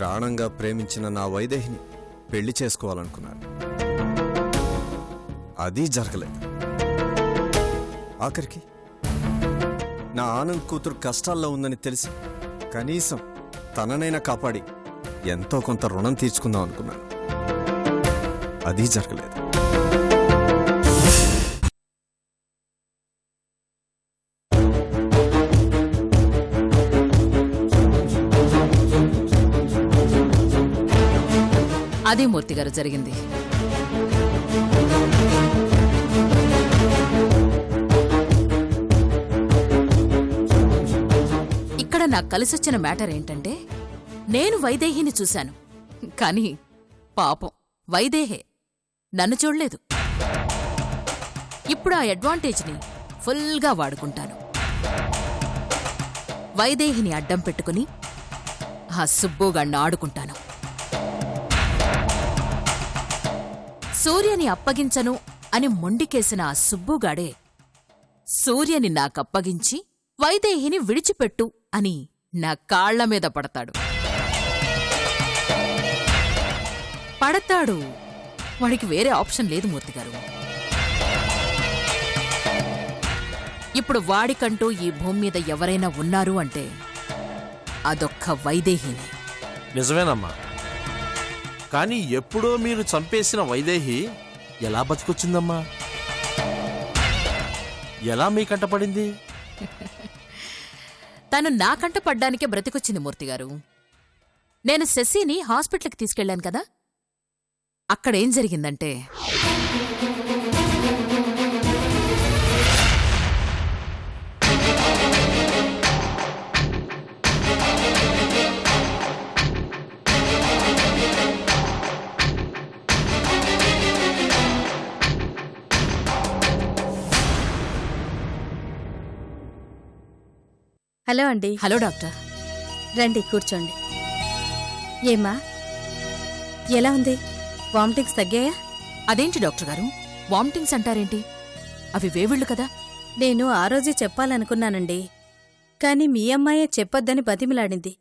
ప్రాణంగా ప్రేమించిన నా వైదేహిని పెళ్లి చేసుకోవాలనుకున్నాను. అది జరగలేదు. ఆఖరికి నా ఆనంద్ కూతురు కష్టాల్లో ఉందని తెలిసి కనీసం తననైనా కాపాడి ఎంతో కొంత రుణం తీర్చుకుందాం అనుకున్నాను. అది జరగలేదు. అదే మూర్తి గారు జరిగింది. ఇక్కడ నాకు కలిసొచ్చిన మ్యాటర్ ఏంటంటే, నేను వైదేహిని చూశాను, కానీ పాపం వైదేహే నన్ను చూడలేదు. ఇప్పుడు ఆ అడ్వాంటేజ్ని ఫుల్గా వాడుకుంటాను. వైదేహిని అడ్డం పెట్టుకుని ఆ సుబ్బుగాణ్ణి ఆడుకుంటాను. సూర్యని అప్పగించను అని మొండికేసిన ఆ సుబ్బుగాడే సూర్యని నాకప్పగించి వైదేహిని విడిచిపెట్టు అని నా కాళ్ల మీద పడతాడు. వాడికి వేరే ఆప్షన్ లేదు మూర్తిగారు. ఇప్పుడు వాడికంటూ ఈ భూమి మీద ఎవరైనా ఉన్నారు అంటే అదొక్క వైదేహిని. నిజమేనమ్మా, కానీ ఎప్పుడో మీరు చంపేసిన వైదేహి ఎలా బతికొచ్చిందమ్మా? ఎలా మీ కంటపడింది? తను నాకంట పడ్డానికే బ్రతికొచ్చింది మూర్తిగారు. నేను శశిని హాస్పిటల్కి తీసుకెళ్లాను కదా, అక్కడేం జరిగిందంటే, హలో అండి. Hello doctor. రండి కూర్చోండి. ఏమ్మా, ఎలా ఉంది? వామిటింగ్స్ తగ్గాయా? అదేంటి డాక్టర్ గారు, వామిటింగ్స్ అంటారేంటి? అవి వేవిళ్ళు కదా. నేను ఆ రోజే చెప్పాలనుకున్నానండి, కాని మీ అమ్మాయే చెప్పొద్దని బతిమిలాడింది.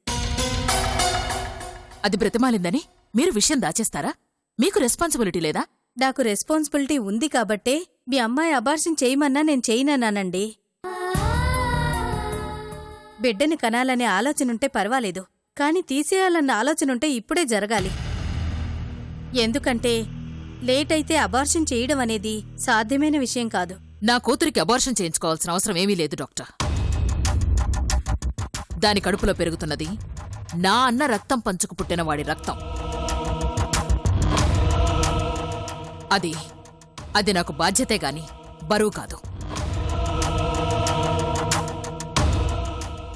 అది బ్రతిమాలిందని మీరు విషయం దాచేస్తారా? మీకు రెస్పాన్సిబిలిటీ లేదా? నాకు రెస్పాన్సిబిలిటీ ఉంది కాబట్టే మీ అమ్మాయి అబార్షన్ చేయమన్నా నేను చేయనన్నానండి. బిడ్డని కనాలనే ఆలోచనుంటే పర్వాలేదు, కాని తీసేయాలన్న ఆలోచనుంటే ఇప్పుడే జరగాలి. ఎందుకంటే లేట్ అయితే అబార్షన్ చేయడం అనేది సాధ్యమైన విషయం కాదు. నా కూతురికి అబార్షన్ చేయించుకోవాల్సిన అవసరం ఏమీ లేదు డాక్టర్. దాని కడుపులో పెరుగుతున్నది నా అన్న రక్తం పంచుకు పుట్టిన వాడి రక్తం. అది నాకు బాధ్యతే గాని బరువు కాదు.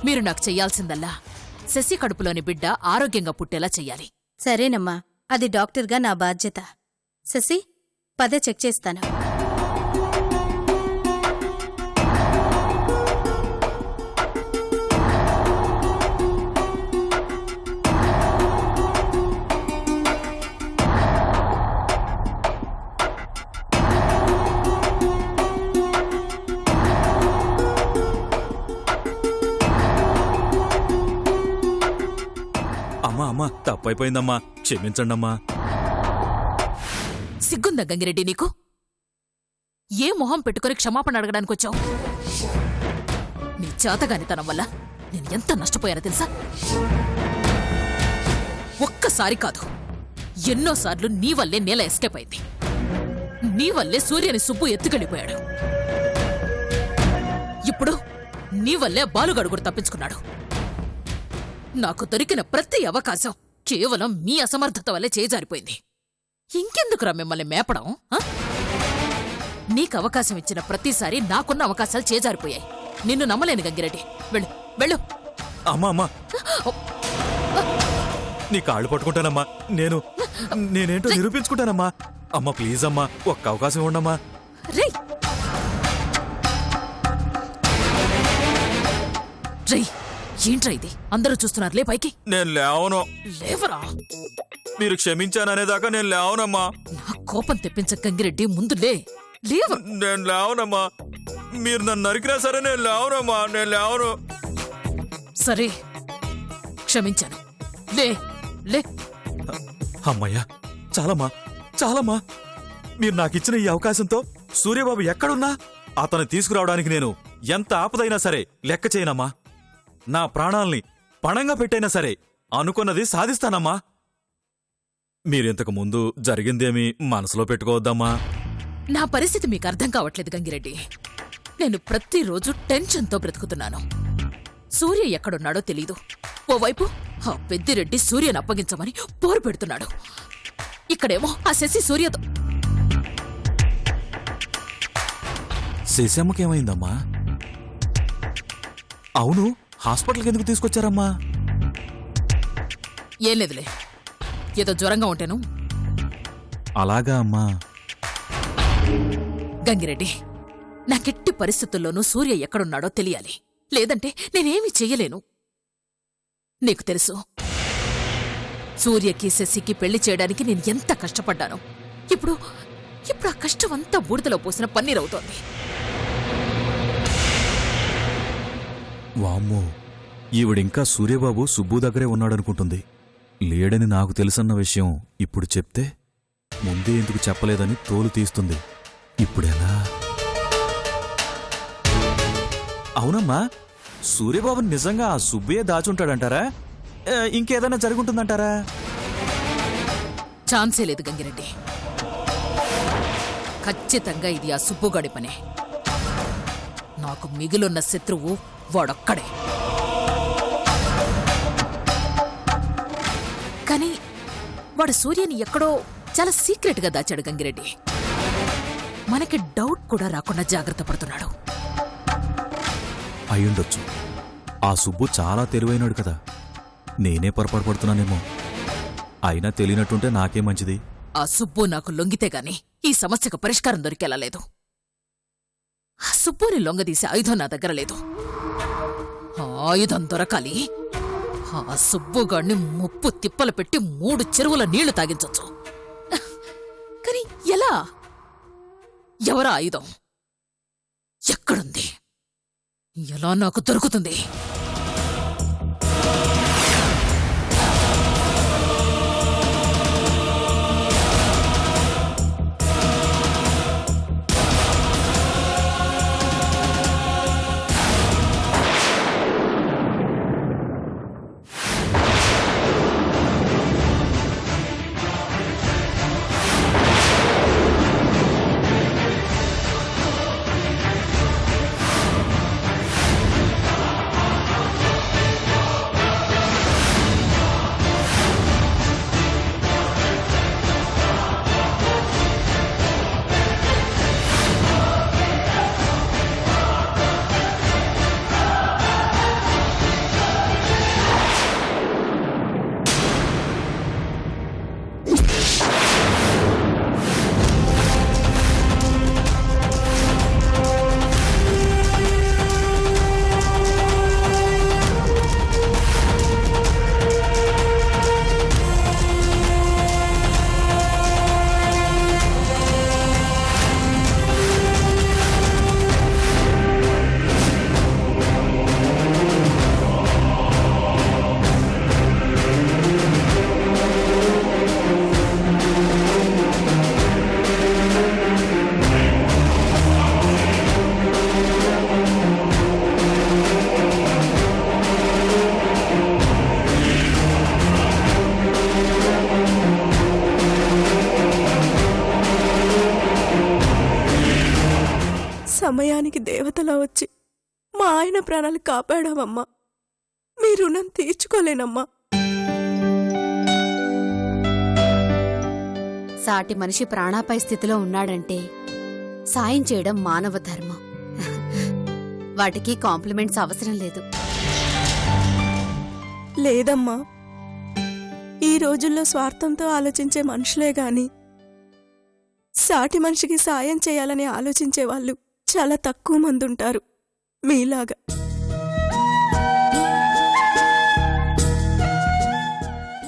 మీరు నాకు చెయ్యాల్సిందల్లా శశి కడుపులోని బిడ్డ ఆరోగ్యంగా పుట్టేలా చెయ్యాలి. సరేనమ్మా, అది డాక్టర్గా నా బాధ్యత. శశి, పదే చెక్ చేస్తాను. అమ్మా తప్పైపోయిందమ్మా, క్షమించండమ్మా. సిగ్గుందా గంగిరెడ్డి నీకు? ఏ మొహం పెట్టుకుని క్షమాపణ అడగడానికొచ్చావు? నీ చేతగానితనం వల్ల నేను ఎంత నష్టపోయానో తెలుసా? ఒక్కసారి కాదు, ఎన్నోసార్లు నీ వల్లే నేల ఎస్కేప్ అయింది. నీ వల్లే సూర్యని సుబ్బు ఎత్తుకెళ్ళిపోయాడు. ఇప్పుడు నీ వల్లే బాలుగడుగుడు తప్పించుకున్నాడు. నాకు దొరికిన ప్రతి అవకాశం కేవలం మీ అసమర్థత వల్లే చేజారిపోయింది. ఇంకెందుకురా మిమ్మల్ని మేపడం? నీకు అవకాశం ఇచ్చిన ప్రతిసారి నాకున్న అవకాశాలు చేజారిపోయాయి. నిన్ను నమ్మలేను గంగిరెడ్డి. వెళ్ళు వెళ్ళు. అమ్మా, నీ కాళ్ళు పట్టుకుంటానమ్మా. నేనేంటో నిరూపించుకుంటానమ్మా. అమ్మా ప్లీజ్ అమ్మా, ఒక్క అవకాశం ఇవ్వండమ్మా. రే ఏంట్రా ఇది? అందరూ చూస్తున్నారు, లే పైకి. నేను లేవను. లేవరా? మీరు క్షమించాననేదాకా నేను లేవనమ్మా. నా కోపం తెప్పించ గంగిరెడ్డి, ముందు లే. లేవు. నేను లేవనమ్మా. మీరు నన్ను నరికినా సరే నేను లేవనమ్మా. నేను లేవను. సరే క్షమించాను, లే. లే. అమ్మయ్యా, చాలమ్మా చాలమ్మా. మీరు నాకిచ్చిన ఈ అవకాశంతో సూర్యబాబు ఎక్కడున్నా అతను తీసుకురావడానికి నేను ఎంత ఆపదైనా సరే లెక్క చేయనమ్మా. నా ప్రాణాల్ని పణంగా పెట్టైనా సరే అనుకున్నది సాధిస్తానమ్మా. మీరింతకు ముందు జరిగిందేమీ మనసులో పెట్టుకోవద్దమ్మా. నా పరిస్థితి మీకు అర్థం కావట్లేదు గంగిరెడ్డి. నేను ప్రతిరోజు టెన్షన్తో బ్రతుకుతున్నాను. సూర్య ఎక్కడున్నాడో తెలీదు. ఓవైపు ఆ పెద్దిరెడ్డి సూర్యను అప్పగించమని పోరు పెడుతున్నాడు. ఇక్కడేమో ఆ శశి సూర్యతో. శశమ్మకేమైందమ్మా? అవును, హాస్పిటల్కి ఎందుకు తీసుకొచ్చారమ్మా? ఏం లేదులే, ఏదో జ్వరంగా ఉంటేను. అలాగా అమ్మా. గంగిరెడ్డి, నాకెట్టి పరిస్థితుల్లోనూ సూర్య ఎక్కడున్నాడో తెలియాలి. లేదంటే నేనేమీ చెయ్యలేను. నీకు తెలుసు, సూర్యకి శశికి పెళ్లి చేయడానికి నేను ఎంత కష్టపడ్డాను. ఇప్పుడు ఆ కష్టమంతా బూడిదలో పోసిన పన్నీరవుతోంది. వామ్మో, ఈవిడింకా సూర్యబాబు సుబ్బు దగ్గరే ఉన్నాడనుకుంటుంది. లేడని నాకు తెలుసన్న విషయం ఇప్పుడు చెప్తే ముందే ఎందుకు చెప్పలేదని తోలు తీస్తుంది. ఇప్పుడెలా? అవునమ్మా, సూర్యబాబు నిజంగా ఆ సుబ్బయ్య దాచుంటాడంటారా? ఇంకేదైనా జరుగుంటుందంటారా? ఛాన్సే లేదు గంగిరెడ్డి. ఖచ్చితంగా ఇది ఆ సుబ్బుగాడి పనే. నాకు మిగిలున్న శత్రువు వాడొక్కడే. కానీ వాడు సూర్యని ఎక్కడో చాలా సీక్రెట్గా దాచాడు గంగిరెడ్డి. మనకి డౌట్ కూడా రాకుండా జాగ్రత్త పడుతున్నాడు. అయ్యుండొచ్చు. ఆ సుబ్బు చాలా తెలివైనడు కదా. నేనే పొరపాటు పడుతున్నానేమో. అయినా తెలియనట్టుంటే నాకే మంచిది. ఆ సుబ్బు నాకు లొంగితే గాని ఈ సమస్యకు పరిష్కారం దొరికేలా లేదు. ఆ సుబ్బుని లొంగదీసే ఆయుధం నా దగ్గర లేదు. ఆ ఆయుధం దొరకాలి. ఆ సుబ్బుగాడిని ముప్పు తిప్పలు పెట్టి 3 చెరువుల నీళ్లు తాగించొచ్చు. కానీ ఎలా? ఎవరా ఆయుధం? ఎక్కడుంది? ఎలా నాకు దొరుకుతుంది? సమయానికి దేవతలా వచ్చి మా ఆయన ప్రాణాలు కాపాడావమ్మా. మీ రుణం తీర్చుకోలేనమ్మా. సాటి మనిషి ప్రాణాపాయ స్థితిలో ఉన్నాడంటే సాయం చేయడం మానవ ధర్మం. వాటికి కాంప్లిమెంట్స్ అవసరం లేదు. లేదమ్మా, ఈ రోజుల్లో స్వార్థంతో ఆలోచించే మనుషులే గాని సాటి మనిషికి సాయం చేయాలని ఆలోచించే వాళ్ళు చాలా తక్కువ మంది ఉంటారు మీలాగా.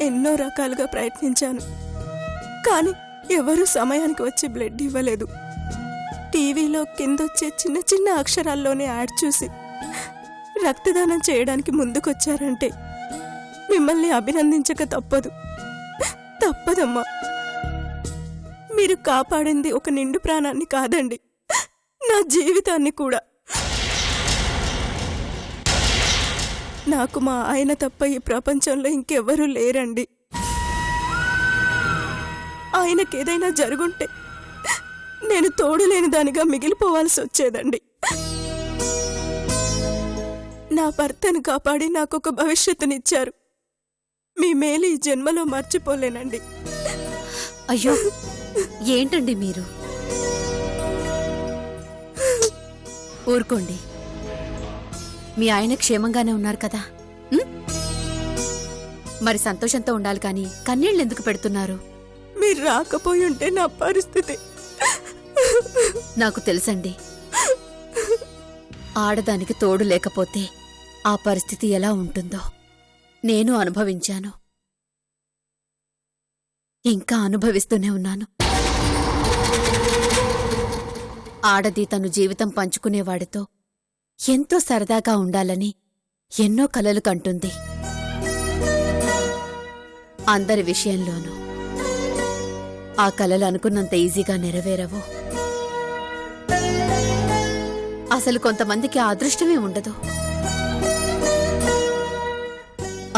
ఎన్నో రకాలుగా ప్రయత్నించాను, కానీ ఎవరూ సమయానికి వచ్చి బ్లడ్ ఇవ్వలేదు. టీవీలో కిందొచ్చే చిన్న చిన్న అక్షరాల్లోనే యాడ్ చూసి రక్తదానం చేయడానికి ముందుకొచ్చారంటే మిమ్మల్ని అభినందించక తప్పదు. తప్పదమ్మా. మీరు కాపాడింది ఒక నిండు ప్రాణాన్ని కాదండి, నా జీవితాన్ని కూడా. నాకు మా ఆయన తప్ప ఈ ప్రపంచంలో ఇంకెవ్వరూ లేరండి. ఆయనకేదైనా జరుగుంటే నేను తోడులేని దానిగా మిగిలిపోవాల్సి వచ్చేదండి. నా భర్తను కాపాడి నాకొక భవిష్యత్తునిచ్చారు. మీ మేలు ఈ జన్మలో మర్చిపోలేనండి. అయ్యో, ఏంటండి మీరు? ఊరుకోండి. మీ ఆయన క్షేమంగానే ఉన్నారు కదా? ఉం? మరి సంతోషంతో ఉండాలి కానీ కన్నీళ్ళు ఎందుకు పెడుతున్నారు? మీరు రాకపోయి ఉంటే నా పరిస్థితి. నాకు తెలుసండి, ఆడదానికి తోడు లేకపోతే ఆ పరిస్థితి ఎలా ఉంటుందో నేను అనుభవించాను, ఇంకా అనుభవిస్తూనే ఉన్నాను. ఆడది తను జీవితం పంచుకునేవాడితో ఎంతో సరదాగా ఉండాలని ఎన్నో కలలు కంటుంది. అందరి విషయంలోనూ ఆ కలలు అనుకున్నంత ఈజీగా నెరవేరవు. అసలు కొంతమందికి ఆ అదృష్టమే ఉండదు.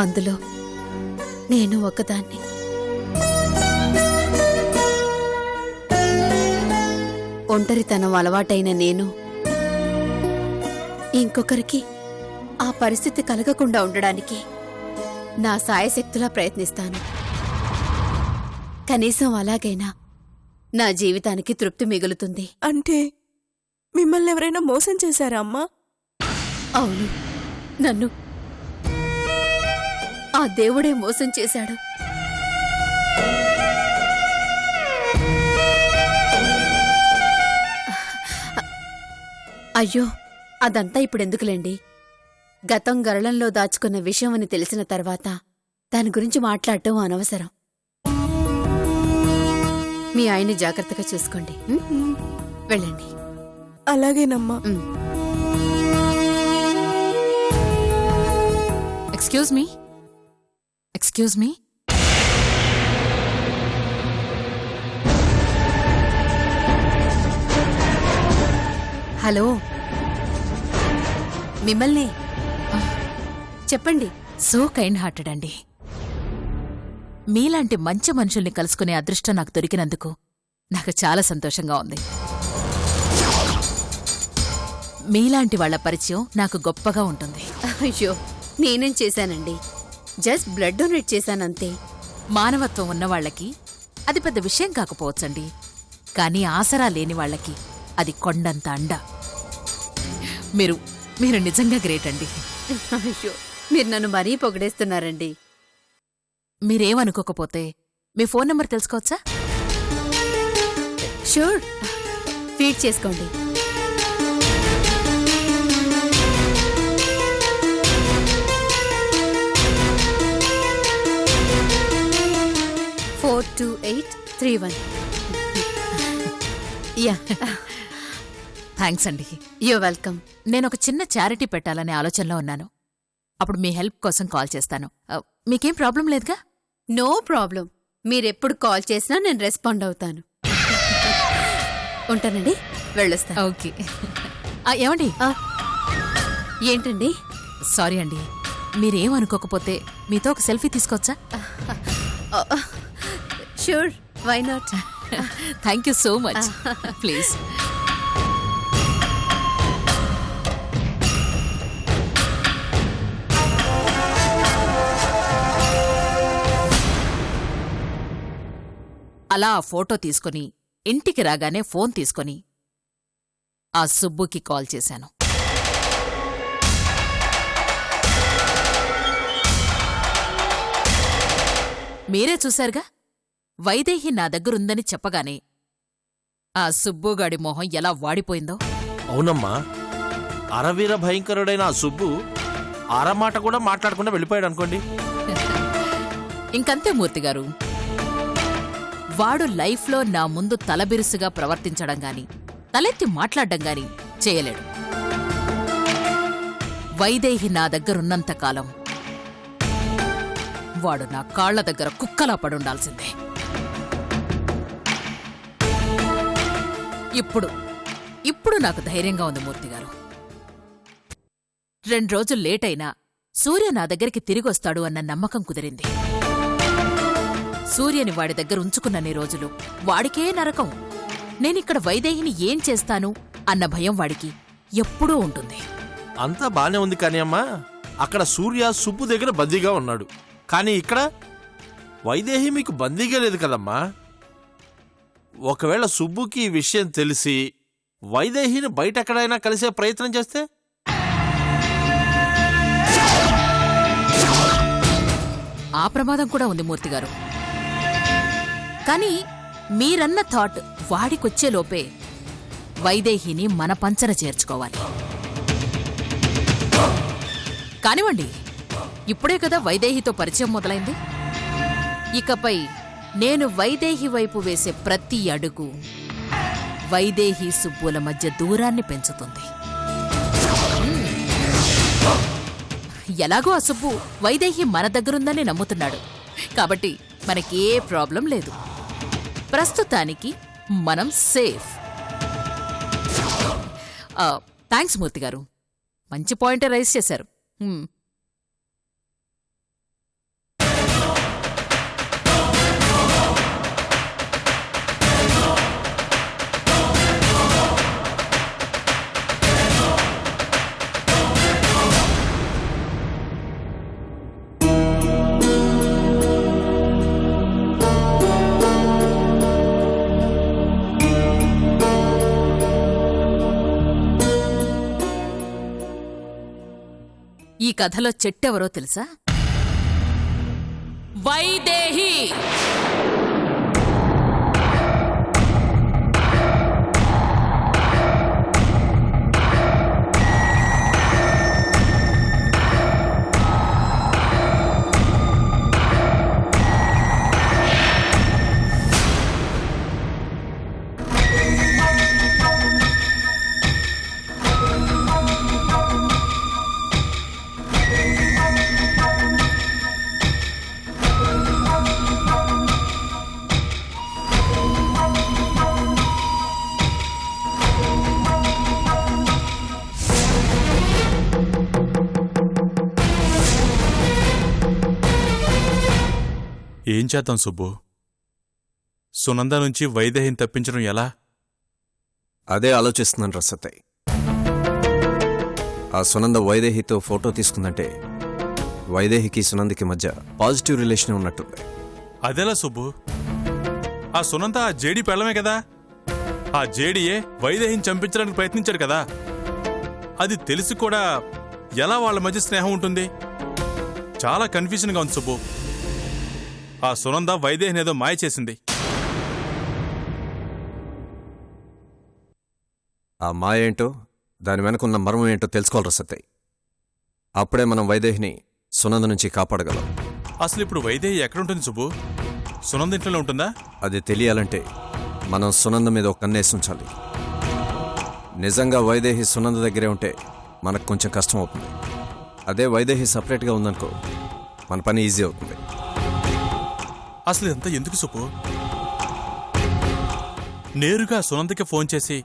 అందులో నేను ఒకదాన్ని. ఒంటరితనం అలవాటైన నేను ఇంకొకరికి ఆ పరిస్థితి కలగకుండా ఉండడానికి నా సాయశక్తులా ప్రయత్నిస్తాను. కనీసం అలాగైనా నా జీవితానికి తృప్తి మిగులుతుంది. అంటే మిమ్మల్ని ఎవరైనా మోసం చేశారా అమ్మా? అవును, నన్ను ఆ దేవుడే మోసం చేశాడు. అయ్యో, అదంతా ఇప్పుడెందుకులేండి. గతం గరళంలో దాచుకున్న విషయం అని తెలిసిన తర్వాత దాని గురించి మాట్లాడటం అనవసరం. మీ ఆయన్ని జాగ్రత్తగా చూసుకోండి. వెళ్ళండి. అలాగేనమ్మా. Excuse me, excuse me. Hello, మిమ్మల్ని. చెప్పండి. సో కైండ్ హార్టెడ్ అండి. మీలాంటి మంచి మనుషుల్ని కలుసుకునే అదృష్టం నాకు దొరికినందుకు నాకు చాలా సంతోషంగా ఉంది. మీలాంటి వాళ్ల పరిచయం నాకు గొప్పగా ఉంటుంది. అయ్యో, నేనేం చేశానండి? జస్ట్ బ్లడ్ డొనేట్ చేశానంతే. మానవత్వం ఉన్నవాళ్లకి అది పెద్ద విషయం కాకపోవచ్చండి, కానీ ఆసరా లేని వాళ్లకి అది కొండంత అండ. మీరు నిజంగా గ్రేట్ అండి. అయ్యో, మీరు నన్ను మరీ పొగిడేస్తున్నారండి. మీరేమనుకోకపోతే మీ ఫోన్ నంబర్ తెలుసుకోవచ్చా? షూర్, ఫీడ్ చేసుకోండి. యా, థ్యాంక్స్ అండి. You welcome. నేనొక చిన్న చారిటీ పెట్టాలనే ఆలోచనలో ఉన్నాను. అప్పుడు మీ హెల్ప్ కోసం కాల్ చేస్తాను. మీకేం ప్రాబ్లం లేదుగా? No problem. మీరెప్పుడు కాల్ చేసినా నేను రెస్పాండ్ అవుతాను. ఉంటానండి, వెళ్ళొస్తాను. ఓకే. ఏమండి? ఏంటండి? సారీ అండి, మీరేమనుకోకపోతే మీతో ఒక సెల్ఫీ తీసుకోవచ్చా? Sure, why not. Thank you so much. Please. అలా ఆ ఫోటో తీసుకుని ఇంటికి రాగానే ఫోన్ తీసుకుని ఆ సుబ్బుకి కాల్ చేశాను. మీరే చూశారుగా, వైదేహి నా దగ్గరుందని చెప్పగానే ఆ సుబ్బుగాడి మొహం ఎలా వాడిపోయిందో. అవునమ్మా, అరవీర భయంకరుడైన ఆ సుబ్బు అరమాట కూడా మాట్లాడకుండా వెళ్ళిపోయాడు అనుకోండి. ఇంకంతే మూర్తిగారు, వాడు లైఫ్లో నా ముందు తలబిరుసుగా ప్రవర్తించడం గాని తలెత్తి మాట్లాడడం గాని చేయలేడు. వైదేహి నా దగ్గరున్నంతకాలం వాడు నా కాళ్ల దగ్గర కుక్కలా పడుండాల్సిందే. ఇప్పుడు నాకు ధైర్యంగా ఉంది మూర్తిగారు. 2 రోజులు లేటైనా సూర్య నా దగ్గరికి తిరిగొస్తాడు అన్న నమ్మకం కుదిరింది. సూర్యని వాడి దగ్గర ఉంచుకున్నన్ని రోజులు వాడికే నరకం. నేనిక్కడ వైదేహిని ఏం చేస్తాను అన్న భయం వాడికి ఎప్పుడూ ఉంటుంది. అంతా బానే ఉంది కానీ అమ్మా, అక్కడ సూర్య సుబ్బు దగ్గర బందీగా ఉన్నాడు. కానీ ఇక్కడ వైదేహి మీకు బందీగా లేదు కదమ్మా. ఒకవేళ సుబ్బుకి ఈ విషయం తెలిసి వైదేహిని బయటెక్కడైనా కలిసే ప్రయత్నం చేస్తే? ఆ ప్రమాదం కూడా ఉంది మూర్తిగారు. కానీ మీరన్న థాట్ వాడికొచ్చేలోపే వైదేహిని మన పంచన చేర్చుకోవాలి. కానివ్వండి, ఇప్పుడే కదా వైదేహితో పరిచయం మొదలైంది. ఇకపై నేను వైదేహి వైపు వేసే ప్రతి అడుగు వైదేహి సుబ్బుల మధ్య దూరాన్ని పెంచుతుంది. ఎలాగో ఆ సుబ్బు వైదేహి మన దగ్గరుందని నమ్ముతున్నాడు కాబట్టి మనకే ప్రాబ్లం లేదు. ప్రస్తుతానికి మనం సేఫ్. థ్యాంక్స్ మూర్తిగారు, మంచి పాయింటే రైజ్ చేశారు. ఈ కథలో చెట్టెవరో తెలుసా? వైదేహి. ఏం చేద్దాం సుబ్బు? సునంద నుంచి వైదేహిని తప్పించడం ఎలా? అదే ఆలోచిస్తున్నాను రసత్తయ్య. ఆ సునంద వైదేహితో ఫోటో తీసుకుందంటే వైదేహికి సునందకి మధ్య పాజిటివ్ రిలేషన్ ఉన్నట్టుంది. అదెలా సుబ్బు? ఆ సునంద ఆ జేడీ పెళ్ళమే కదా. ఆ జేడీయే వైదేహిని చంపించడానికి ప్రయత్నించాడు కదా. అది తెలిసి కూడా ఎలా వాళ్ళ మధ్య స్నేహం ఉంటుంది? చాలా కన్ఫ్యూజన్గా ఉంది సుబ్బు. ఆ సునంద వైదేహిని ఏదో మాయ చేసింది. ఆ మాయ ఏంటో, దాని వెనకున్న మర్మం ఏంటో తెలుసుకోవాలి రసత్తయ్య. అప్పుడే మనం వైదేహిని సునంద నుంచి కాపాడగలం. అసలు ఇప్పుడు వైదేహి ఎక్కడుంటుంది సుబ్బు? సునంద ఇంట్లోనే ఉంటుందా? అది తెలియాలంటే మనం సునంద మీద ఒక కన్నేసి ఉంచాలి. నిజంగా వైదేహి సునంద దగ్గరే ఉంటే మనకు కొంచెం కష్టం అవుతుంది. అదే వైదేహి సపరేట్గా ఉందనుకో, మన పని ఈజీ అవుతుంది. అసలు ఇదంతా ఎందుకు సుబ్బు? నేరుగా సునందకి ఫోన్ చేసి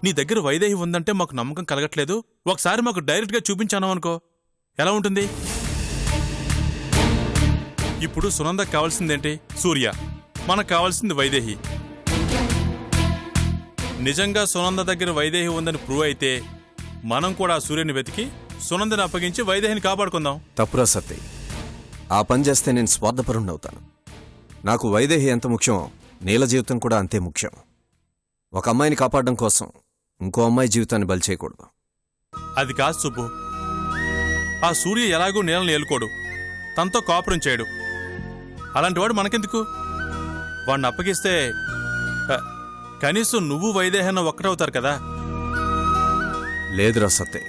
నీ దగ్గర వైదేహి ఉందంటే మాకు నమ్మకం కలగట్లేదు, ఒకసారి మాకు డైరెక్ట్గా చూపించాను అనుకో, ఎలా ఉంటుంది? ఇప్పుడు సునందకు కావాల్సిందేంటి? సూర్య. మనకు కావాల్సింది వైదేహి. నిజంగా సునంద దగ్గర వైదేహి ఉందని ప్రూవ్ అయితే మనం కూడా ఆ సూర్యుని వెతికి సునందని అప్పగించి వైదేహిని కాపాడుకుందాం. తప్పురా సత్తయ్య. ఆ పని చేస్తే నేను స్వార్థపరుణ్ణి అవుతాను. నాకు వైదేహి ఎంత ముఖ్యమో నీల జీవితం కూడా అంతే ముఖ్యం. ఒక అమ్మాయిని కాపాడడం కోసం ఇంకో అమ్మాయి జీవితాన్ని బలి చేయకూడదు. అది కాదు సుబ్బు. ఆ సూర్య ఎలాగూ నీళ్ళని ఏలుకోడు, తనతో కాపురం చేయడు. అలాంటివాడు మనకెందుకు? వాడిని అప్పగిస్తే కనీసం నువ్వు వైదేహన్న ఒక్కటవుతారు కదా. లేదురా సత్తయ్య.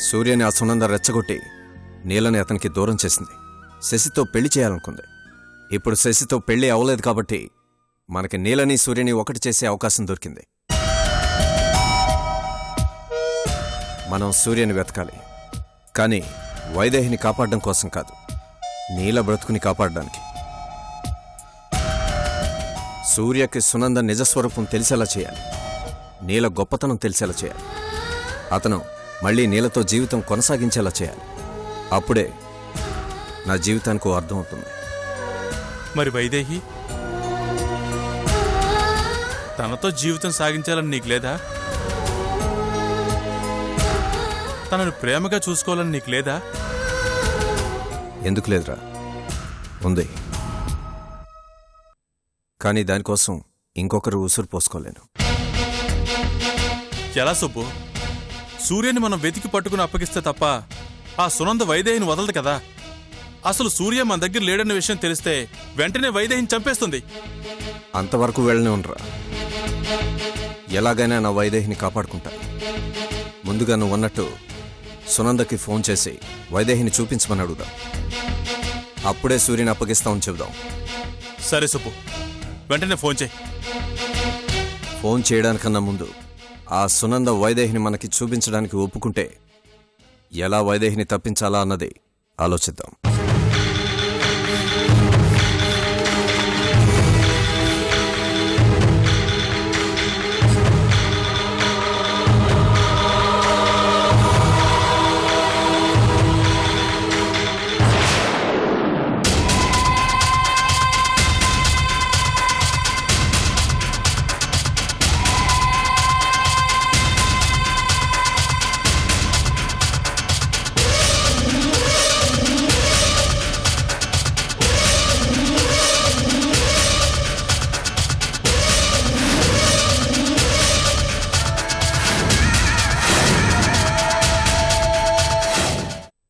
సూర్యని ఆ సునంద రెచ్చగొట్టి నీలని అతనికి దూరం చేసింది. శశితో పెళ్లి చేయాలనుకుంది. ఇప్పుడు శశితో పెళ్లి అవలేదు కాబట్టి మనకి నీలని సూర్యని ఒకటి చేసే అవకాశం దొరికింది. మనం సూర్యని వెతకాలి, కానీ వైదేహిని కాపాడడం కోసం కాదు. నీల బ్రతుకుని కాపాడడానికి. సూర్యకి సునంద నిజస్వరూపం తెలిసేలా చేయాలి. నీల గొప్పతనం తెలిసేలా చేయాలి. అతను మళ్ళీ నీలతో జీవితం కొనసాగించేలా చేయాలి. అప్పుడే నా జీవితానికి ఓ అర్థం అవుతుంది. మరి వైదేహి తనతో జీవితం సాగించాలని నీకు లేదా? తనను ప్రేమగా చూసుకోవాలని నీకు లేదా? ఎందుకు లేదురా, ఉంది. కానీ దానికోసం ఇంకొకరు ఉసురు పోసుకోలేను. ఎలా సుబ్బు? సూర్యని మనం వెతికి పట్టుకుని అప్పగిస్తే తప్ప ఆ సునంద వైదేహిని వదలదు కదా. అసలు సూర్య మన దగ్గర లేడన్న విషయం తెలిస్తే వెంటనే వైదేహిని చంపేస్తుంది. అంతవరకు వెళ్ళనే ఉండరా. ఎలాగైనా నా వైదేహిని కాపాడుకుంటా. ముందుగా నువ్వు అన్నట్టు సునందకి ఫోన్ చేసి వైదేహిని చూపించమని అడుగుదాం. అప్పుడే సూర్యుని అప్పగిస్తామని చెబుదాం. సరే సుబ్బు, వెంటనే ఫోన్ చేయి. ఫోన్ చేయడానికన్నా ముందు ఆ సునంద వైదేహిని మనకి చూపించడానికి ఒప్పుకుంటే ఎలా వైదేహిని తప్పించాలా అన్నది ఆలోచిద్దాం.